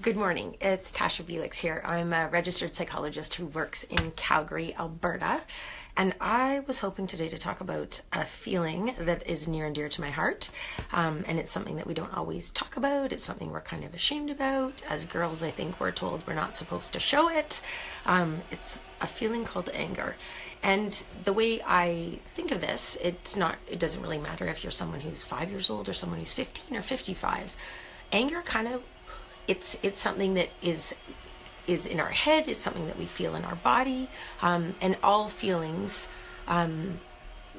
Good morning. It's Tasha here. I'm a registered psychologist who works in Calgary, Alberta. And I was hoping today to talk about a feeling that is near and dear to my heart. And it's something that we don't always talk about. It's something we're kind of ashamed about. As girls, I think we're told we're not supposed to show it. It's a feeling called anger. And the way I think of this, it doesn't really matter if you're someone who's 5 years old or someone who's 15 or 55. Anger it's something that is in our head. It's something that we feel in our body, and all feelings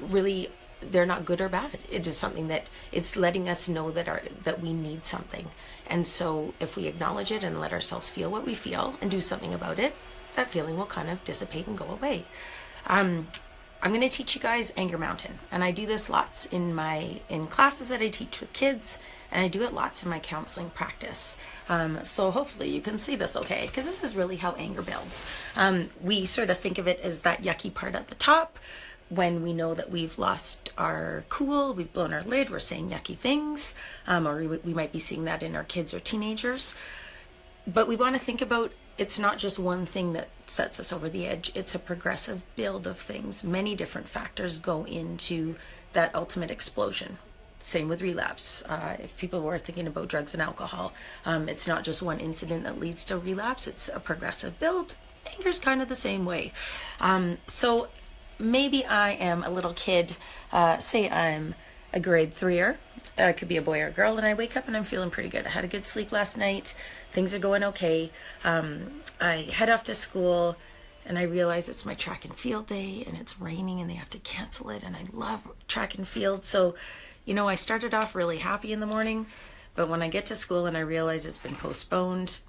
really, they're not good or bad. It is something that it's letting us know that we need something. And so if we acknowledge it and let ourselves feel what we feel and do something about it, that feeling will kind of dissipate and go away. I'm going to teach you guys Anger Mountain, and I do this lots in classes that I teach with kids, and I do it lots in my counseling practice. So hopefully you can see this okay, because this is really how anger builds. We sort of think of it as that yucky part at the top when we know that we've lost our cool, we've blown our lid, we're saying yucky things, or we might be seeing that in our kids or teenagers. But we want to think about, it's not just one thing that sets us over the edge. It's a progressive build of things. Many different factors go into that ultimate explosion. Same with relapse. If people were thinking about drugs and alcohol, it's not just one incident that leads to relapse. It's a progressive build. Anger's kind of the same way. So maybe I am a little kid, say I'm a grade 3er. It could be a boy or a girl, and I wake up and I'm feeling pretty good. I had a good sleep last night. Things are going okay. I head off to school, and I realize it's my track and field day, and it's raining, and they have to cancel it, and I love track and field. So, I started off really happy in the morning, but when I get to school and I realize it's been postponed,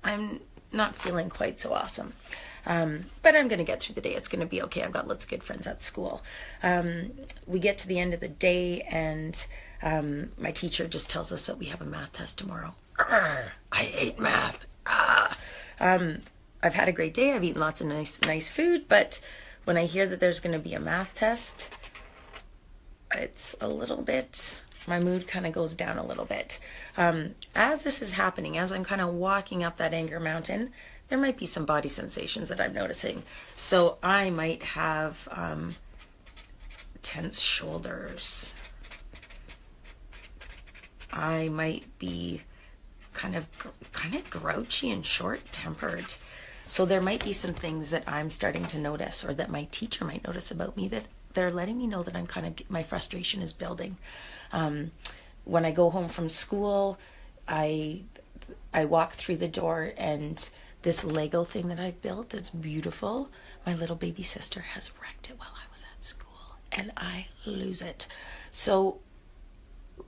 I'm not feeling quite so awesome. But I'm going to get through the day. It's going to be okay. I've got lots of good friends at school. We get to the end of the day, and my teacher just tells us that we have a math test tomorrow. I hate math. I've had a great day. I've eaten lots of nice food, but when I hear that there's going to be a math test, it's a little bit, my mood kind of goes down a little bit. As this is happening, as I'm kind of walking up that anger mountain, there might be some body sensations that I'm noticing. So I might have tense shoulders. I might be kind of grouchy and short-tempered. So there might be some things that I'm starting to notice, or that my teacher might notice about me, that they're letting me know that my frustration is building. When I go home from school, I walk through the door, and this Lego thing that I built that's beautiful, my little baby sister has wrecked it while I was at school, and I lose it. So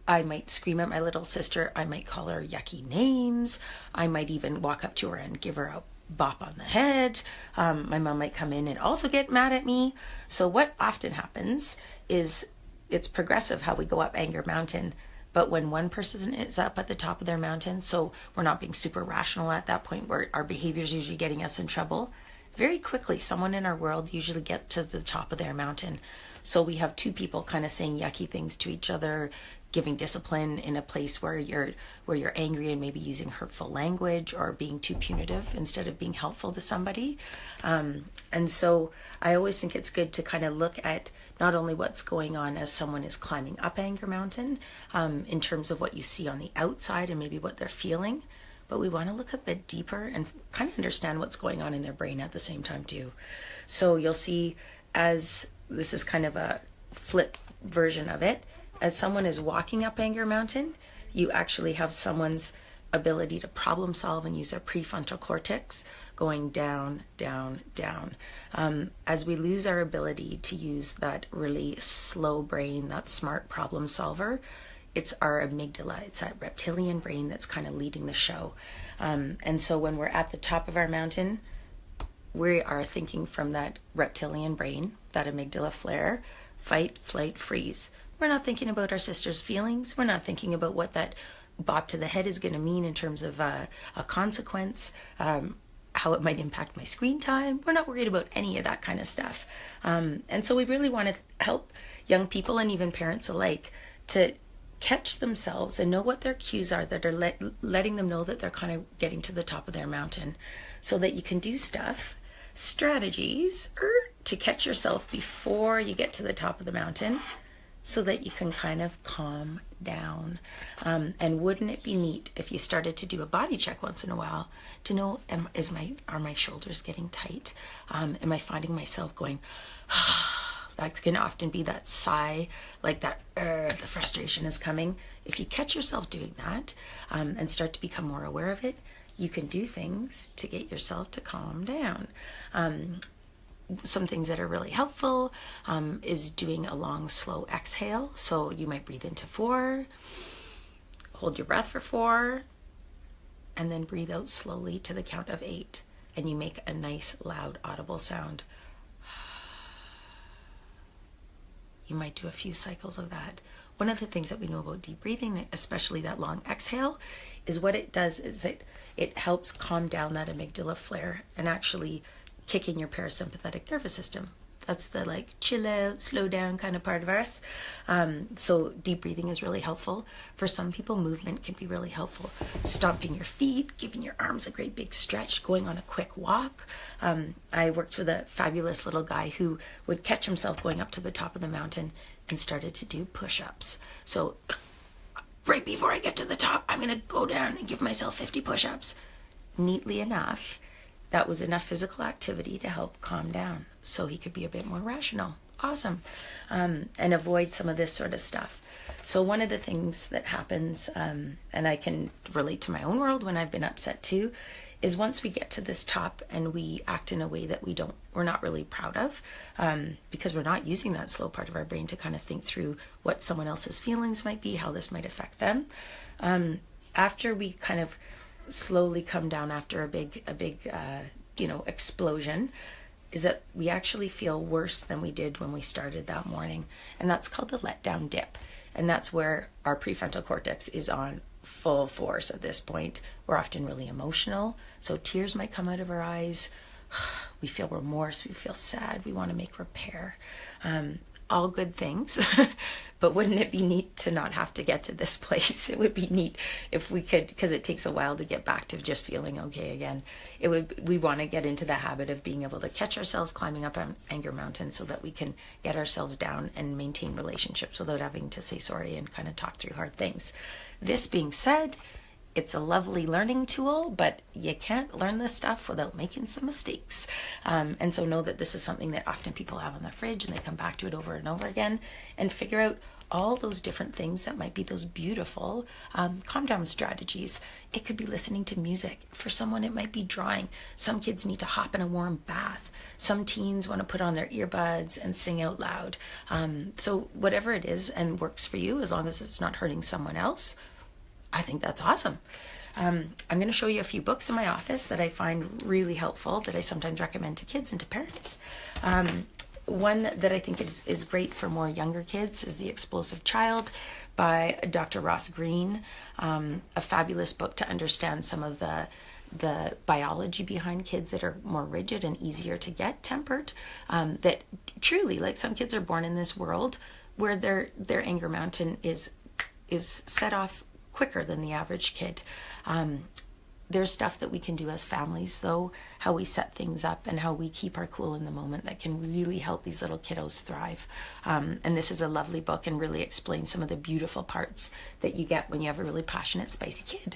I might scream at my little sister. I might call her yucky names. I might even walk up to her and give her a bop on the head. My mom might come in and also get mad at me. So what often happens is, it's progressive how we go up anger mountain. But when one person is up at the top of their mountain, so we're not being super rational at that point, where our behavior is usually getting us in trouble, very quickly someone in our world usually gets to the top of their mountain. So we have two people kind of saying yucky things to each other, giving discipline in a place where you're angry and maybe using hurtful language or being too punitive instead of being helpful to somebody. And so I always think it's good to kind of look at not only what's going on as someone is climbing up anger mountain, in terms of what you see on the outside and maybe what they're feeling, but we want to look a bit deeper and kind of understand what's going on in their brain at the same time too. So you'll see, as this is kind of a flip version of it, as someone is walking up anger mountain, you actually have someone's ability to problem solve and use their prefrontal cortex going down, down, down. As we lose our ability to use that really slow brain, that smart problem solver, it's our amygdala, it's that reptilian brain that's kind of leading the show. And so when we're at the top of our mountain, we are thinking from that reptilian brain, that amygdala flare, fight, flight, freeze. We're not thinking about our sister's feelings. We're not thinking about what that bop to the head is going to mean in terms of a consequence, how it might impact my screen time. We're not worried about any of that kind of stuff. And so we really want to help young people and even parents alike to catch themselves and know what their cues are that are letting them know that they're kind of getting to the top of their mountain, so that you can do strategies to catch yourself before you get to the top of the mountain, so that you can kind of calm down. And wouldn't it be neat if you started to do a body check once in a while to know, are my shoulders getting tight? Am I finding myself going, that can often be that sigh, like that, the frustration is coming. If you catch yourself doing that, and start to become more aware of it, you can do things to get yourself to calm down. Some things that are really helpful is doing a long, slow exhale. So you might breathe into 4, hold your breath for 4, and then breathe out slowly to the count of 8. And you make a nice, loud, audible sound. You might do a few cycles of that. One of the things that we know about deep breathing, especially that long exhale, is what it does is it helps calm down that amygdala flare and actually kick in your parasympathetic nervous system. That's the like chill out, slow down kind of part of us. So deep breathing is really helpful. For some people, movement can be really helpful. Stomping your feet, giving your arms a great big stretch, going on a quick walk. I worked with a fabulous little guy who would catch himself going up to the top of the mountain and started to do push-ups. So right before I get to the top, I'm going to go down and give myself 50 push-ups. Neatly enough, that was enough physical activity to help calm down so he could be a bit more rational. Awesome. And avoid some of this sort of stuff. So one of the things that happens, and I can relate to my own world when I've been upset too, is once we get to this top and we act in a way that we're not really proud of, because we're not using that slow part of our brain to kind of think through what someone else's feelings might be, how this might affect them. After we kind of slowly come down after a big explosion, is that we actually feel worse than we did when we started that morning. And that's called the letdown dip. And that's where our prefrontal cortex is on full force at this point. We're often really emotional. So tears might come out of our eyes. We feel remorse. We feel sad. We want to make repair. All good things. But wouldn't it be neat to not have to get to this place? It would be neat if we could, because it takes a while to get back to just feeling okay again. We want to get into the habit of being able to catch ourselves climbing up an anger mountain so that we can get ourselves down and maintain relationships without having to say sorry and kind of talk through hard things. This being said, it's a lovely learning tool, but you can't learn this stuff without making some mistakes. And so know that this is something that often people have on the fridge and they come back to it over and over again and figure out all those different things that might be those beautiful calm down strategies. It could be listening to music. For someone, it might be drawing. Some kids need to hop in a warm bath. Some teens want to put on their earbuds and sing out loud. So whatever it is and works for you, as long as it's not hurting someone else, I think that's awesome. I'm going to show you a few books in my office that I find really helpful that I sometimes recommend to kids and to parents. One that I think is great for more younger kids is The Explosive Child by Dr. Ross Greene. A fabulous book to understand some of the biology behind kids that are more rigid and easier to get tempered. That truly, like, some kids are born in this world where their anger mountain is set off quicker than the average kid. There's stuff that we can do as families, though, how we set things up and how we keep our cool in the moment that can really help these little kiddos thrive. And this is a lovely book and really explains some of the beautiful parts that you get when you have a really passionate, spicy kid.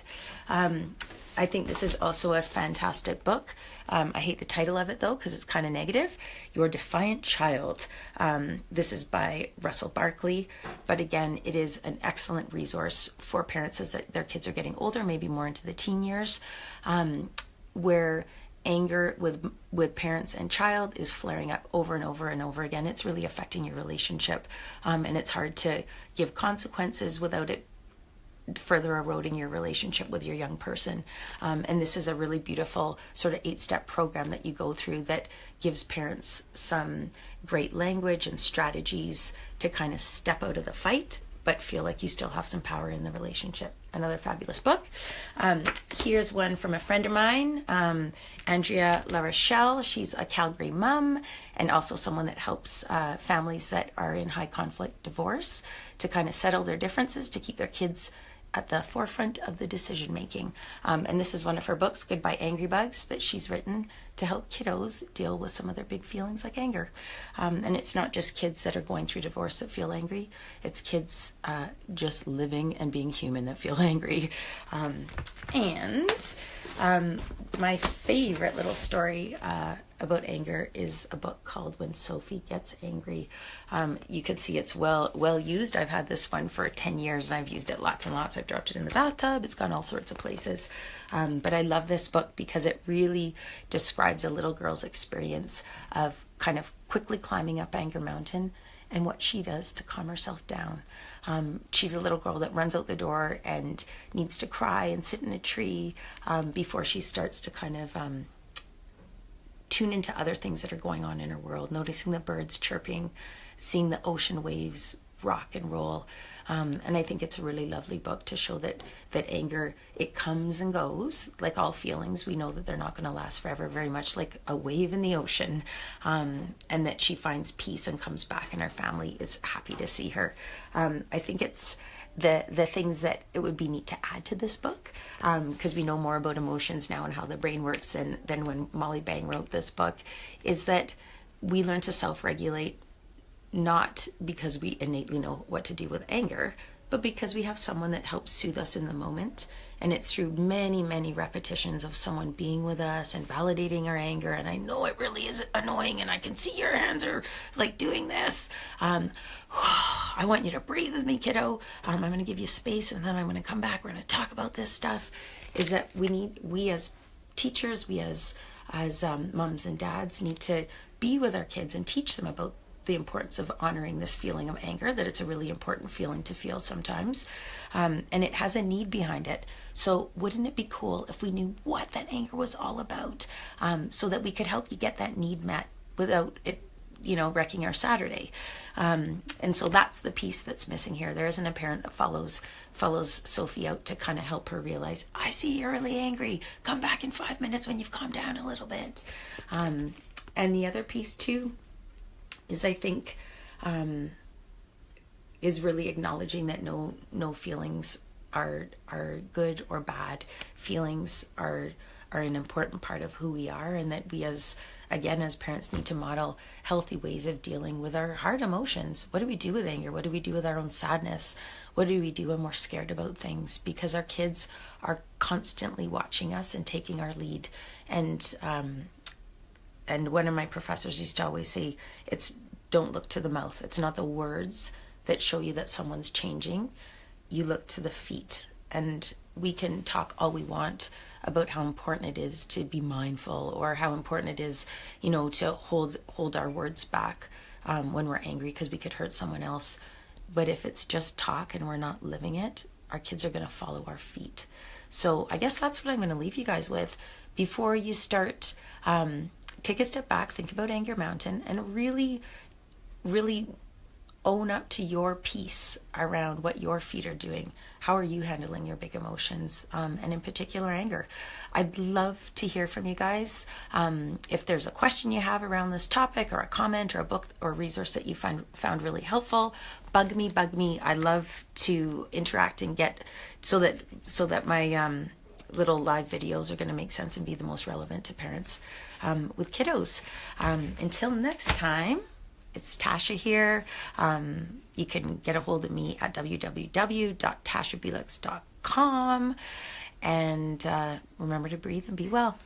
I think this is also a fantastic book. I hate the title of it, though, because it's kind of negative. Your Defiant Child. This is by Russell Barkley. But again, it is an excellent resource for parents as their kids are getting older, maybe more into the teen years, where anger with parents and child is flaring up over and over and over again. It's really affecting your relationship. And it's hard to give consequences without it further eroding your relationship with your young person. And this is a really beautiful sort of 8-step program that you go through that gives parents some great language and strategies to kind of step out of the fight, but feel like you still have some power in the relationship. another fabulous book. Here's one from a friend of mine, Andrea La Rochelle. She's a Calgary mom and also someone that helps families that are in high conflict divorce to kind of settle their differences, to keep their kids at the forefront of the decision making. And this is one of her books, Goodbye Angry Bugs, that she's written to help kiddos deal with some of their big feelings like anger. And it's not just kids that are going through divorce that feel angry, it's kids just living and being human that feel angry. And my favorite little story about anger is a book called When Sophie Gets Angry. You can see it's well used. I've had this one for 10 years and I've used it lots and lots. I've dropped it in the bathtub. It's gone all sorts of places. But I love this book because it really describes a little girl's experience of kind of quickly climbing up Anger Mountain and what she does to calm herself down. She's a little girl that runs out the door and needs to cry and sit in a tree before she starts to kind of tune into other things that are going on in her world, noticing the birds chirping, seeing the ocean waves rock and roll. And I think it's a really lovely book to show that anger, it comes and goes, like all feelings. We know that they're not going to last forever, very much like a wave in the ocean, and that she finds peace and comes back, and her family is happy to see her. I think it's the things that it would be neat to add to this book, because we know more about emotions now and how the brain works than when Molly Bang wrote this book, is that we learn to self-regulate, not because we innately know what to do with anger, but because we have someone that helps soothe us in the moment. And it's through many, many repetitions of someone being with us and validating our anger. And I know it really is annoying, and I can see your hands are like doing this. I want you to breathe with me, kiddo. I'm going to give you space, and then I'm going to come back. We're going to talk about this stuff. Is that we as teachers, we as moms and dads need to be with our kids and teach them about the importance of honoring this feeling of anger, that it's a really important feeling to feel sometimes, and it has a need behind it. So wouldn't it be cool if we knew what that anger was all about, so that we could help you get that need met without it, wrecking our Saturday? And so that's the piece that's missing here. There isn't a parent that follows Sophie out to kind of help her realize, I see you're really angry. Come back in 5 minutes when you've calmed down a little bit. And the other piece too is, I think, is really acknowledging that no feelings are good or bad. Feelings are an important part of who we are, and that we as parents need to model healthy ways of dealing with our hard emotions. What do we do with anger? What do we do with our own sadness? What do we do when we're scared about things? Because our kids are constantly watching us and taking our lead. And one of my professors used to always say, don't look to the mouth. It's not the words that show you that someone's changing. You look to the feet. And we can talk all we want about how important it is to be mindful, or how important it is, to hold our words back when we're angry, because we could hurt someone else. But if it's just talk and we're not living it, our kids are going to follow our feet. So I guess that's what I'm going to leave you guys with. Before you start, take a step back, think about Anger Mountain, and really, really own up to your piece around what your feet are doing. How are you handling your big emotions, and in particular anger? I'd love to hear from you guys. If there's a question you have around this topic, or a comment, or a book or resource that you found really helpful, bug me. I love to interact and get so that my little live videos are going to make sense and be the most relevant to parents with kiddos. Until next time, it's Tasha here. You can get a hold of me at www.tashabelix.com. And remember to breathe and be well.